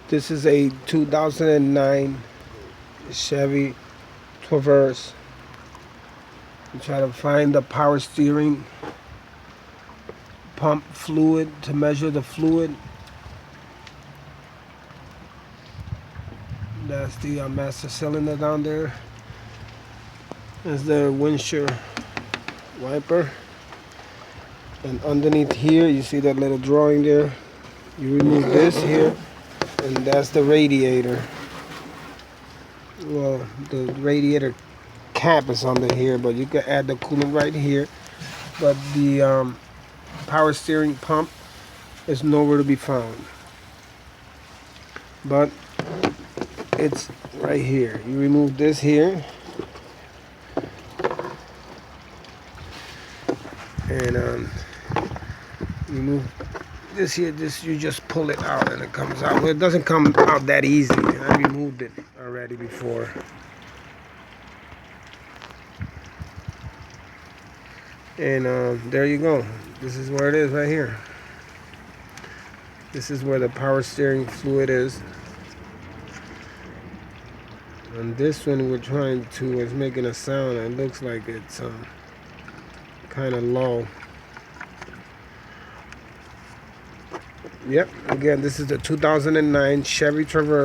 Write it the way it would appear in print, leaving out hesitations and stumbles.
This is a 2009 Chevy Traverse. You try to find the power steering pump fluid to measure the fluid. That's the master cylinder down there. That's the windshield wiper. And underneath here, you see that little drawing there. You remove this here, and that's the radiator. Well, the radiator cap is under here, but you can add the coolant right here. But the power steering pump is nowhere to be found. But it's right here. You remove this here, and remove this here. This, you just pull it out and it comes out. Well, it doesn't come out that easy. I removed it already before. And there you go. This is where it is right here. This is where the power steering fluid is. And this one we're trying to is making a sound. It looks like it's kind of low. Yep, again, this is the 2009 Chevy Traverse.